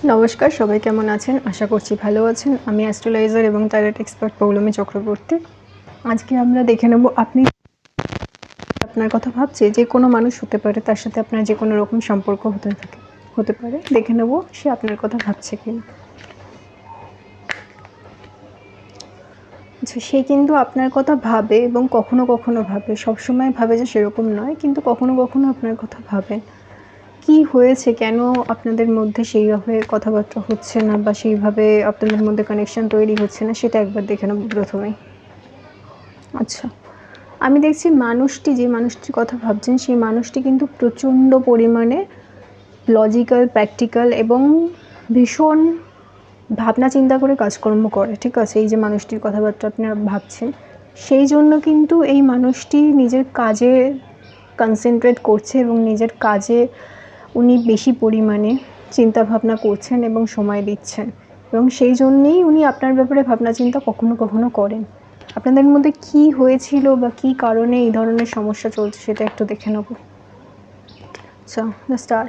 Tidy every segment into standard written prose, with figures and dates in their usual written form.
নমস্কার, সবাই কেমন আছেন? আশা করছি ভালো আছেন। আমি অ্যাস্ট্রোলজার এবং ট্যারোট এক্সপার্ট পৌলমী চক্রবর্তী। আজকে আমরা দেখে নেব আপনি আপনার কথা ভাবছে যে কোনো মানুষ হতে পারে, তার সাথে আপনার যে কোনো রকম সম্পর্ক হতে পারে। দেখে নেব সে আপনার কথা ভাবছে কিনা। আচ্ছা, সে কিন্তু আপনার কথা ভাবে এবং কখনো কখনো ভাবে, সবসময় ভাবে যে সেরকম নয়, কিন্তু কখনো কখনো আপনার কথা ভাবেন। কি হয়েছে, কেন আপনাদের মধ্যে সেইভাবে কথাবার্তা হচ্ছে না বা সেইভাবে আপনাদের মধ্যে কানেকশন তৈরি হচ্ছে না, সেটা একবার দেখে নেব প্রথমেই। আচ্ছা, আমি দেখছি যে মানুষটির কথা ভাবছেন সেই মানুষটি কিন্তু প্রচণ্ড পরিমাণে লজিক্যাল, প্র্যাকটিক্যাল এবং ভীষণ ভাবনা চিন্তা করে কাজকর্ম করে, ঠিক আছে? এই যে মানুষটির কথাবার্তা আপনারা ভাবছেন, সেই জন্য কিন্তু এই মানুষটি নিজের কাজে কনসেন্ট্রেট করছে এবং নিজের কাজে উনি বেশি পরিমাণে চিন্তাভাবনা করছেন এবং সময় দিচ্ছেন, এবং সেই জন্যেই উনি আপনার ব্যাপারে ভাবনা চিন্তা কখনো কখনো করেন। আপনাদের মধ্যে কি হয়েছিল বা কী কারণে এই ধরনের সমস্যা চলছে সেটা একটু দেখে নেব। আচ্ছা, দ্য স্টার।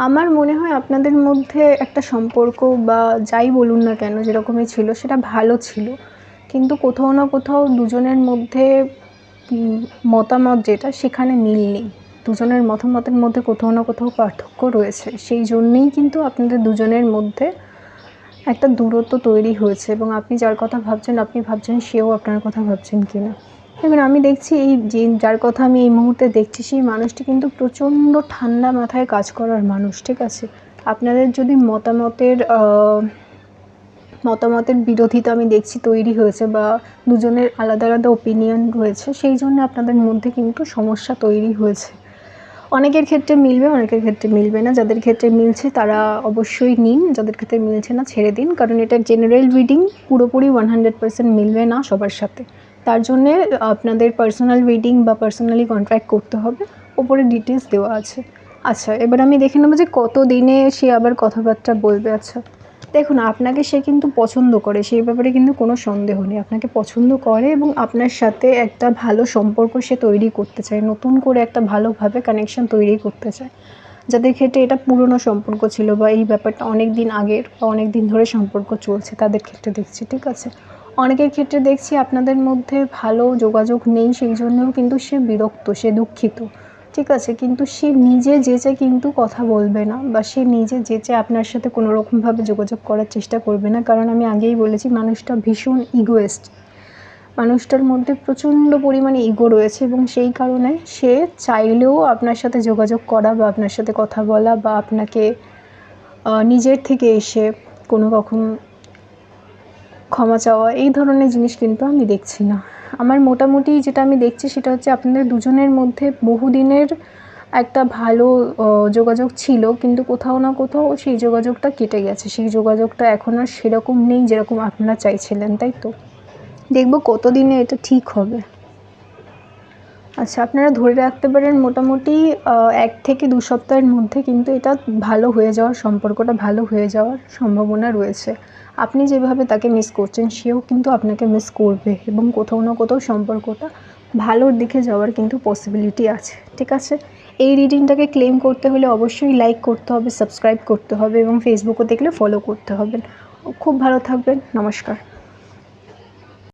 আমার মনে হয় আপনাদের মধ্যে একটা সম্পর্ক বা যাই বলুন না কেন, যেরকমই ছিল সেটা ভালো ছিল, কিন্তু কোথাও না কোথাও দুজনের মধ্যে মতামত যেটা, সেখানে মিল নেই। দুজনের মতামতের মধ্যে কোথাও না কোথাও পার্থক্য রয়েছে, সেই জন্যেই কিন্তু আপনাদের দুজনের মধ্যে একটা দূরত্ব তৈরি হয়েছে, এবং আপনি যার কথা ভাবছেন আপনি ভাবছেন সেও আপনার কথা ভাবছেন কিনা। এবার আমি দেখছি এই যে যার কথা আমি এই মুহূর্তে দেখছি সেই মানুষটি কিন্তু প্রচণ্ড ঠান্ডা মাথায় কাজ করার মানুষ, ঠিক আছে? আপনাদের যদি মতামতের বিরোধিতা আমি দেখছি তৈরি হয়েছে, বা দুজনের আলাদা আলাদা ওপিনিয়ন রয়েছে, সেই জন্য আপনাদের মধ্যে কিন্তু সমস্যা তৈরি হয়েছে। অনেকের ক্ষেত্রে মিলবে, অনেকের ক্ষেত্রে মিলবে না। যাদের ক্ষেত্রে মিলছে তারা অবশ্যই নিন, যাদের ক্ষেত্রে মিলছে না ছেড়ে দিন, কারণ এটা জেনারেল রিডিং, পুরোপুরি 100% মিলবে না সবার সাথে। তার জন্যে আপনাদের পার্সোনাল রিডিং বা পার্সোনালি কন্ট্যাক্ট করতে হবে, ওপরে ডিটেলস দেওয়া আছে। আচ্ছা, এবার আমি দেখে নেবো যে কত দিনে সে আবার কথাবার্তা বলবে। আচ্ছা, দেখুন, আপনাকে সে কিন্তু পছন্দ করে, সেই ব্যাপারে কিন্তু কোনো সন্দেহ নেই। আপনাকে পছন্দ করে এবং আপনার সাথে একটা ভালো সম্পর্ক সে তৈরি করতে চায়, নতুন করে একটা ভালোভাবে কানেকশন তৈরি করতে চায়। যাদের ক্ষেত্রে এটা পুরনো সম্পর্ক ছিল বা এই ব্যাপারটা অনেক দিন আগের বা অনেক দিন ধরে সম্পর্ক চলছে, তাদের ক্ষেত্রে দেখছি, ঠিক আছে? অনেকের ক্ষেত্রে দেখছি আপনাদের মধ্যে ভালো যোগাযোগ নেই, সেই জন্যও কিন্তু সে বিরক্ত, সে দুঃখিত, ঠিক আছে? কিন্তু সে নিজে যেচে কিন্তু কথা বলবে না, বা সে নিজে যেচে আপনার সাথে কোনো রকমভাবে যোগাযোগ করার চেষ্টা করবে না, কারণ আমি আগেই বলেছি মানুষটা ভীষণ ইগোয়েস্ট। মানুষটার মধ্যে প্রচণ্ড পরিমাণে ইগো রয়েছে, এবং সেই কারণে সে চাইলেও আপনার সাথে যোগাযোগ করা বা আপনার সাথে কথা বলা বা আপনাকে নিজের থেকে এসে কোনো রকম ক্ষমা চাওয়া, এই ধরনের জিনিস কিন্তু আমি দেখছি না। আমার মোটামুটি যেটা আমি দেখছি সেটা হচ্ছে আপনাদের দুজনের মধ্যে বহুদিনের একটা ভালো যোগাযোগ ছিল, কিন্তু কোথাও না কোথাও সেই যোগাযোগটা কেটে গেছে। সেই যোগাযোগটা এখন আর সেরকম নেই যেরকম আপনারা চাইছিলেন, তাই তো? দেখব কতদিনে এটা ঠিক হবে। আচ্ছা, আপনারা ধরে রাখতে পারেন মোটামুটি 1 থেকে 2 সপ্তাহের মধ্যে কিন্তু এটা ভালো হয়ে যাওয়ার, সম্পর্কটা ভালো হয়ে যাওয়ার সম্ভাবনা রয়েছে। আপনি যেভাবে তাকে মিস করছেন সেও কিন্তু আপনাকে মিস করবে, এবং কোথাও না কোথাও সম্পর্কটা ভালোর দিকে যাওয়ার কিন্তু পসিবিলিটি আছে, ঠিক আছে? এই রিডিংটাকে ক্লেম করতে হলে অবশ্যই লাইক করতে হবে, সাবস্ক্রাইব করতে হবে এবং ফেসবুকে দেখলে ফলো করতে হবে। খুব ভালো থাকবেন। নমস্কার।